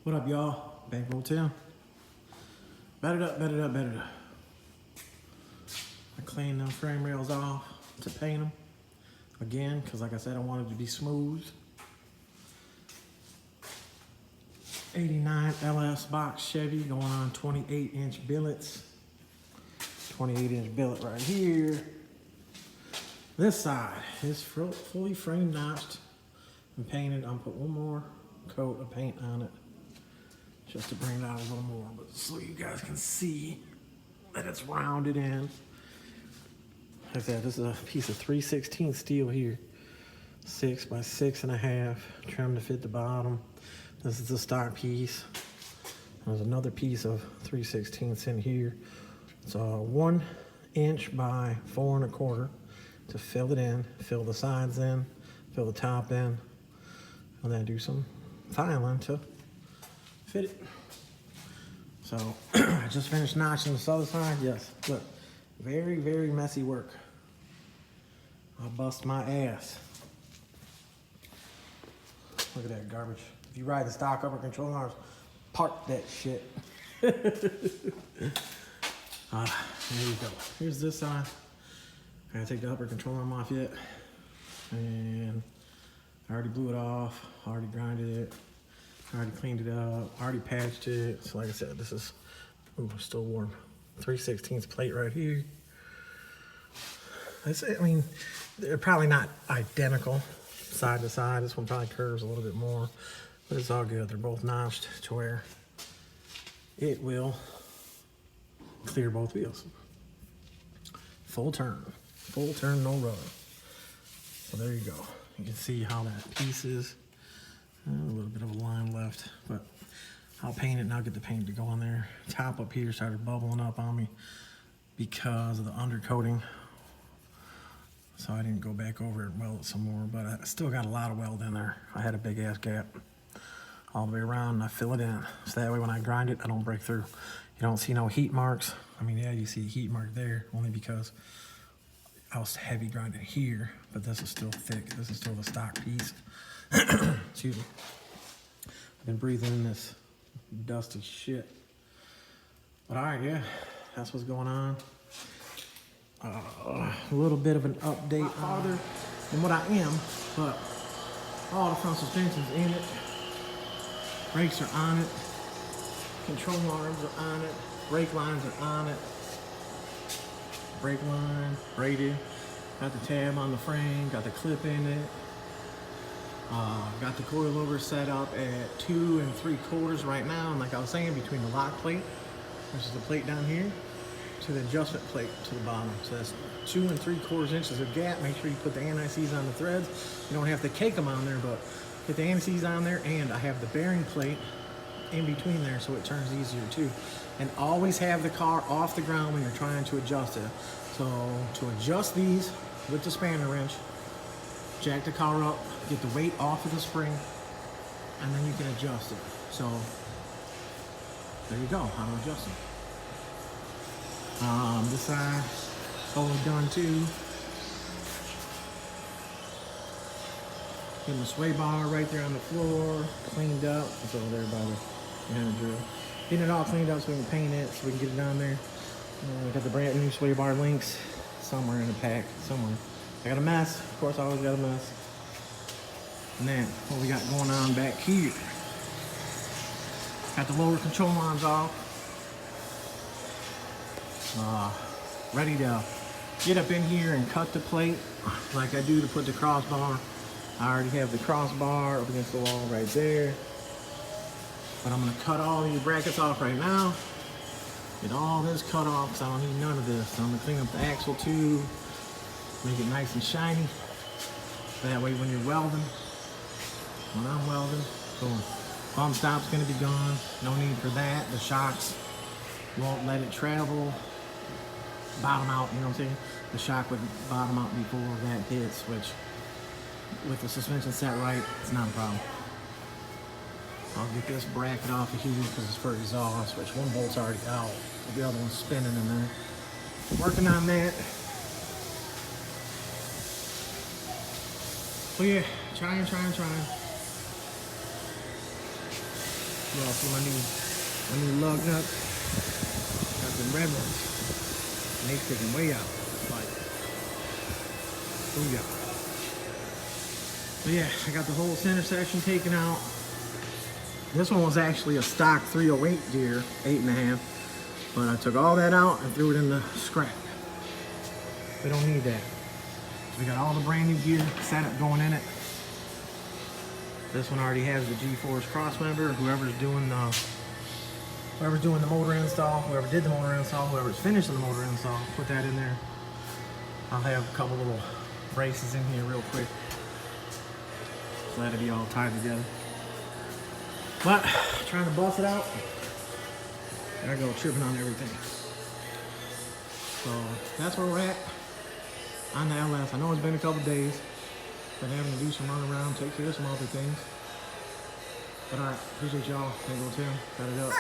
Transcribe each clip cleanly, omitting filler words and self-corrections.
What up, y'all? Bankroll Tim. Bet it up. I cleaned them frame rails off to paint them again, because like I said, I wanted it to be smooth. 89 LS box Chevy going on 28-inch billets. 28-inch billet right here. This side is fully frame notched and painted. I'm put one more coat of paint on it just to bring it out a little more, but so you guys can see that it's rounded in. Like I said, this is a piece of 3/16 steel here, 6 by 6.5, trimmed to fit the bottom. This is the stock piece. There's another piece of 3/16 in here. It's 1 inch by 4 1/4 to fill it in, fill the sides in, fill the top in, and then do some filing to fit it. So I just finished notching this other side. Yes, look, very messy work. I bust my ass. Look at that garbage. If you ride the stock upper control arms, park that shit. There you go. Here's this side. I gotta take the upper control arm off yet. And I already blew it off, already grinded it, already cleaned it up, already patched it. So like I said, this is, ooh, still warm. 3/16 plate right here. I mean, they're probably not identical side to side. This one probably curves a little bit more, but it's all good. They're both notched to where it will clear both wheels. Full turn, no rub. So there you go. You can see how that piece is. A little bit of a line left, but I'll paint it and I'll get the paint to go on there. Top up here started bubbling up on me because of the undercoating. So I didn't go back over it and weld it some more, but I still got a lot of weld in there. I had a big ass gap all the way around and I fill it in. So that way when I grind it, I don't break through. You don't see no heat marks. I mean, yeah, you see a heat mark there only because I was heavy grinding here, but this is still thick. This is still the stock piece. Excuse me. I've been breathing in this dusty shit. But all right, yeah, that's what's going on. A little bit of an update farther than what I am, but all the front suspension's in it. Brakes are on it. Control arms are on it. Brake lines are on it. Brake line, braided. Got the tab on the frame, got the clip in it. Got the coilover set up at 2 3/4 right now, and like I was saying, between the lock plate, which is the plate down here, to the adjustment plate to the bottom. So that's 2 3/4 inches of gap. Make sure you put the anti-seize on the threads. You don't have to cake them on there, but get the anti-seize on there, and I have the bearing plate in between there so it turns easier too. And always have the car off the ground when you're trying to adjust it. So to adjust these with the spanner wrench, jack the car up, get the weight off of the spring, and then you can adjust it. So there you go, how to adjust them. This side totally done too. Getting the sway bar right there on the floor, cleaned up. It's over there by the hand drill. Getting it all cleaned up so we can paint it, so we can get it down there. We got the brand new sway bar links somewhere in the pack, somewhere. I got a mess, of course I always got a mess. And then what we got going on back here. Got the lower control arms off. Ready to get up in here and cut the plate like I do to put the crossbar. I already have the crossbar up against the wall right there. But I'm gonna cut all these brackets off right now. Get all this cut off because I don't need none of this. So I'm gonna clean up the axle too, make it nice and shiny. That way when you're welding, when I'm welding, boom. Bump stop's gonna be gone. No need for that. The shocks won't let it travel. Bottom out, you know what I'm saying? The shock would bottom out before that hits, which with the suspension set right, it's not a problem. I'll get this bracket off of here because it's for exhaust, which one bolt's already out. The other one's spinning in there. Working on that. So yeah, trying. y'all see my new lug nuts. Got them red ones. And they sticking way out. Like, booyah. So yeah, I got the whole center section taken out. This one was actually a stock 308 gear, 8.5. But I took all that out and threw it in the scrap. We don't need that. So we got all the brand new gear setup going in it. This one already has the G-force cross member. Whoever's doing the motor install, whoever did the motor install, whoever's finishing the motor install, put that in there. I'll have a couple little braces in here real quick. So that'll be all tied together. But trying to bust it out, I go tripping on everything. So that's where we're at on the LS. I know it's been a couple days. Been having to do some run around, take care of some other things. But alright, appreciate y'all. Bankroll Tim, got it up.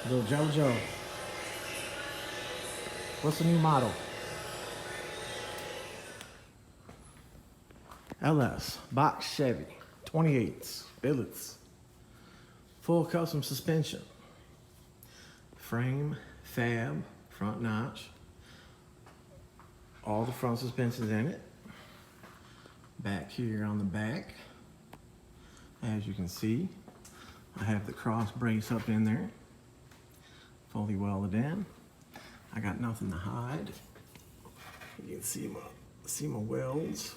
Little JoJo. What's the new model? LS, box Chevy, 28s, billets, full custom suspension, frame, fab, front notch, all the front suspensions in it. Back here on the back, as you can see, I have the cross brace up in there, fully welded in. I got nothing to hide. You can see my welds.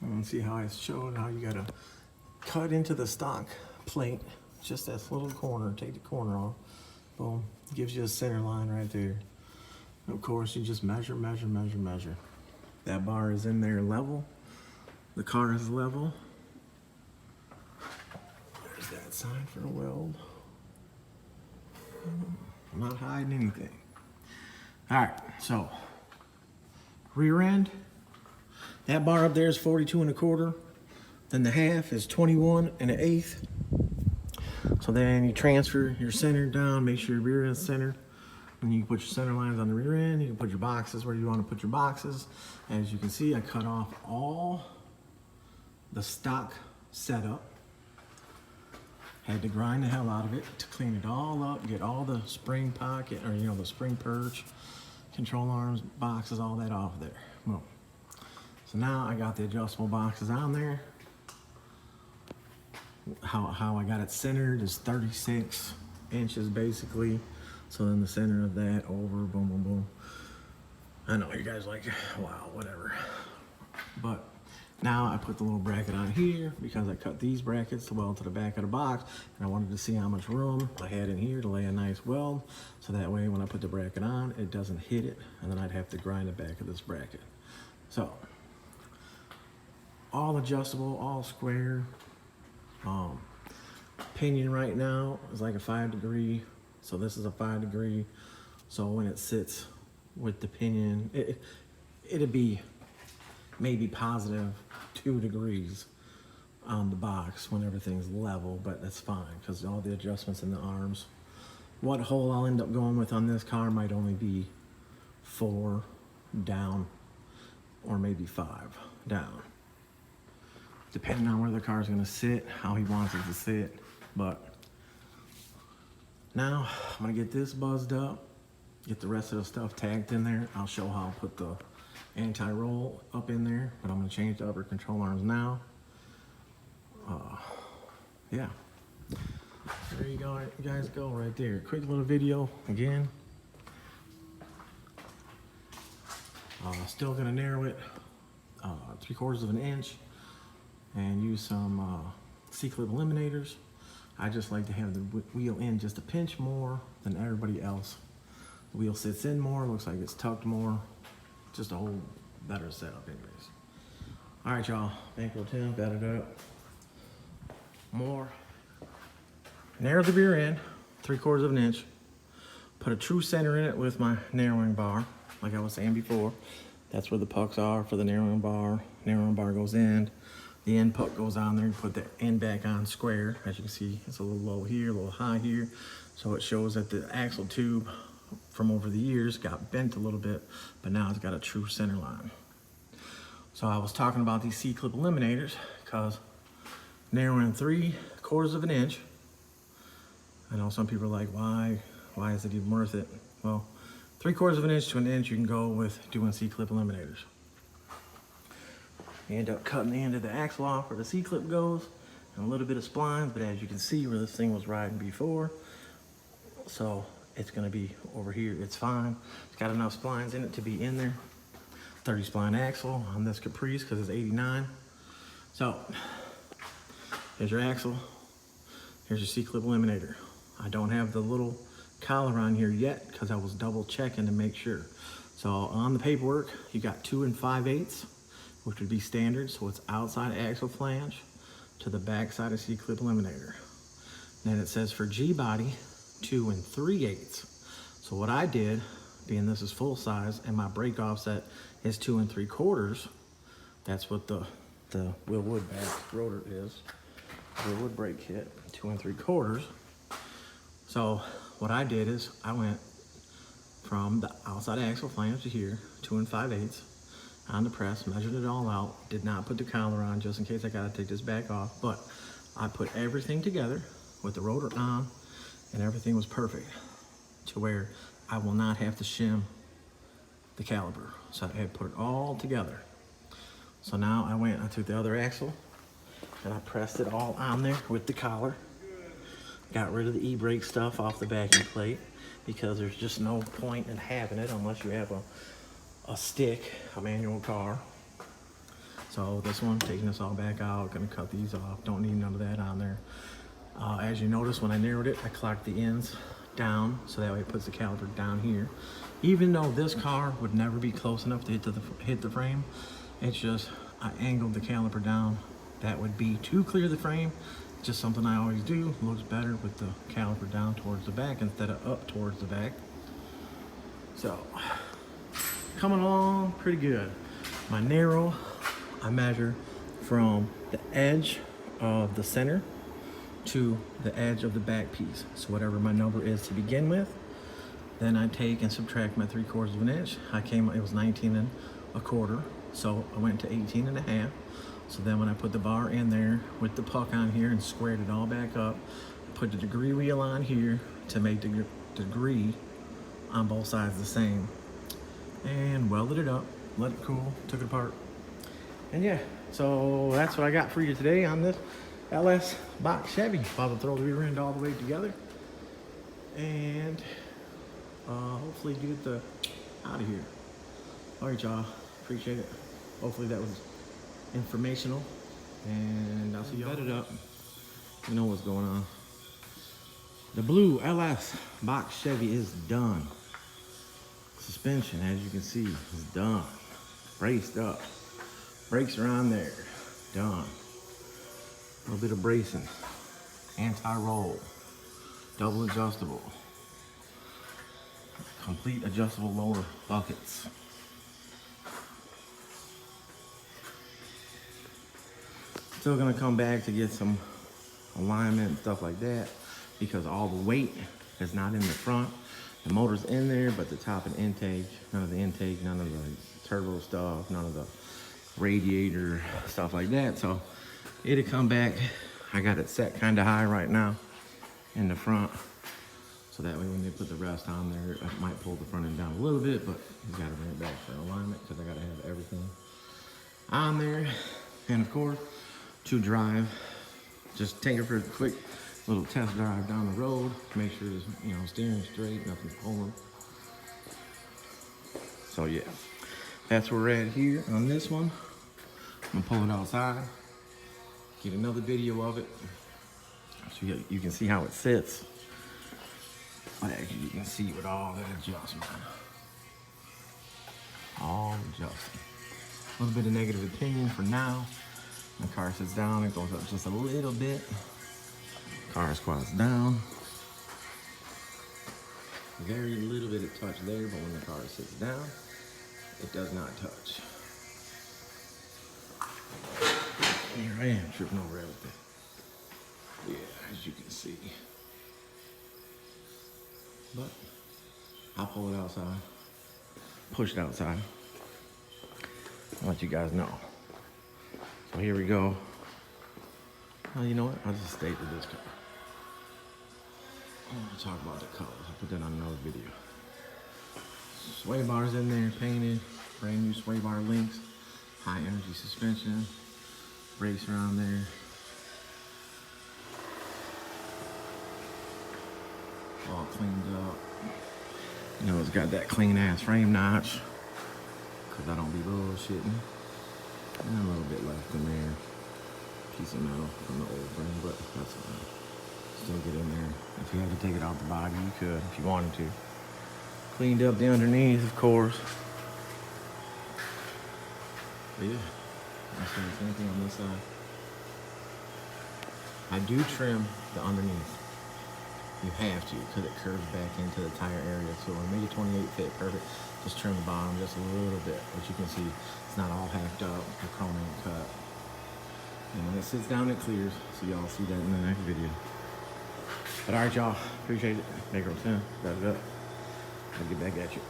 And see how I showed how you gotta cut into the stock plate, just that little corner, take the corner off. Boom, gives you a center line right there. And of course, you just measure. That bar is in there level. The car is level. There's that sign for a weld. I'm not hiding anything. All right, so rear end. That bar up there is 42 1/4. Then the half is 21 1/8. So then you transfer your center down, make sure your rear end's centered. And you can put your center lines on the rear end. You can put your boxes where you want to put your boxes. As you can see, I cut off all the stock setup. Had to grind the hell out of it to clean it all up, get all the spring pocket, or the spring perch, control arms, boxes, all that off there. Boom. So now I got the adjustable boxes on there. How I got it centered is 36 inches basically. So then the center of that over, boom, boom, boom. I know you guys like, wow, whatever. But now I put the little bracket on here because I cut these brackets to weld to the back of the box, and I wanted to see how much room I had in here to lay a nice weld. So that way when I put the bracket on, it doesn't hit it, and then I'd have to grind the back of this bracket. So all adjustable, all square. Pinion right now is like a 5 degree. So this is a 5 degree. So when it sits with the pinion, it'd be maybe positive 2 degrees on the box when everything's level, but that's fine because all the adjustments in the arms. What hole I'll end up going with on this car might only be 4 down or maybe 5 down, depending on where the car's gonna sit, how he wants it to sit. But now I'm gonna get this buzzed up, get the rest of the stuff tagged in there. I'll show how I'll put the anti-roll up in there, but I'm gonna change the upper control arms now. Yeah, there you go, you guys go right there. Quick little video again. Still gonna narrow it 3/4 of an inch and use some C-clip eliminators. I just like to have the wheel in just a pinch more than everybody else. The wheel sits in more, looks like it's tucked more. Just a whole better setup anyways. All right, y'all, Bankroll Tim, got it up. More. Narrow the rear end, 3/4 of an inch. Put a true center in it with my narrowing bar, like I was saying before. That's where the pucks are for the narrowing bar. Narrowing bar goes in. The end puck goes on there. You put the end back on square. As you can see, it's a little low here, a little high here. So it shows that the axle tube from over the years got bent a little bit, but now it's got a true center line. So I was talking about these C-clip eliminators because narrowing 3 1/4 of an inch. I know some people are like, why is it even worth it? Well, 3/4 of an inch to an inch, you can go with doing C-clip eliminators. You end up cutting the end of the axle off where the C-clip goes, and a little bit of splines, but as you can see where this thing was riding before, so it's gonna be over here, it's fine. It's got enough splines in it to be in there. 30 spline axle on this Caprice because it's 89. So, here's your axle, here's your C-clip eliminator. I don't have the little collar on here yet because I was double checking to make sure. So on the paperwork, you got 2 5/8, which would be standard. So it's outside axle flange to the back side of C-clip eliminator. Then it says for G-body, 2 3/8. So what I did, being this is full size and my brake offset is 2 3/4, that's what the Willwood back rotor is. Willwood brake kit, 2 3/4. So what I did is I went from the outside axle flange to here, 2 5/8 on the press, measured it all out, did not put the collar on just in case I gotta take this back off, but I put everything together with the rotor on and everything was perfect to where I will not have to shim the caliper. So I had put it all together. So now I took the other axle and I pressed it all on there with the collar. Got rid of the e-brake stuff off the backing plate because there's just no point in having it unless you have a stick, a manual car. So this one, taking this all back out, gonna cut these off. Don't need none of that on there. As you notice, when I narrowed it, I clocked the ends down so that way it puts the caliper down here. Even though this car would never be close enough to hit the frame, it's just I angled the caliper down. That would be to clear the frame. Just something I always do. Looks better with the caliper down towards the back instead of up towards the back. So, coming along pretty good. My narrow, I measure from the edge of the center to the edge of the back piece. So whatever my number is to begin with, then I take and subtract my 3/4 of an inch. It was 19 1/4, so I went to 18 1/2. So then when I put the bar in there with the puck on here and squared it all back up, put the degree wheel on here to make the degree on both sides the same, and welded it up, let it cool, took it apart. And yeah, so that's what I got for you today on this LS box Chevy. About to throw the rear end all the way together and hopefully get it out of here. All right, y'all, appreciate it. Hopefully that was informational, and I'll see y'all. Set it up. You know what's going on. The blue LS box Chevy is done. Suspension, as you can see, is done. Braced up. Brakes are on there. Done. A little bit of bracing. Anti-roll. Double adjustable. Complete adjustable lower buckets. Still gonna come back to get some alignment and stuff like that because all the weight is not in the front. The motor's in there, but the top and intake, none of the intake, none of the turbo stuff, none of the radiator, stuff like that. So it'll come back. I got it set kind of high right now in the front. So that way when they put the rest on there, it might pull the front end down a little bit, but you gotta bring it back for alignment because I gotta have everything on there. And of course, to drive, just take it for a quick little test drive down the road, make sure it's steering straight, nothing's pulling. So yeah, that's where we're at here on this one. I'm gonna pull it outside, get another video of it so you can see how it sits. But actually you can see with all that adjustment, all adjustment. A little bit of negative opinion for now. The car sits down, it goes up just a little bit. Car squats down. Very little bit of touch there, but when the car sits down, it does not touch. Here I am tripping over everything. Yeah, as you can see. But I'll pull it outside, push it outside, I'll let you guys know. So here we go. Well, you know what? I'll just stay with this color. I'll talk about the colors. I'll put that on another video. Sway bars in there, painted. Brand new sway bar links. High energy suspension. Brakes around there. All cleaned up. You know, it's got that clean ass frame notch. Cause I don't be bullshitting. And a little bit left in there. Piece of metal from the old frame, but that's fine. Still get in there. If you had to take it out the body, you could if you wanted to. Cleaned up the underneath, of course. But yeah, I'll show you the same thing on this side. I do trim the underneath. You have to, because it curves back into the tire area. So I made a 28 fit perfect. Just trim the bottom just a little bit. But you can see it's not all hacked up. The chrome ain't cut. And when it sits down, it clears. So y'all see that in the next video. But all right, y'all. Appreciate it. Bankroll Tim. That's it. I'll get back at you.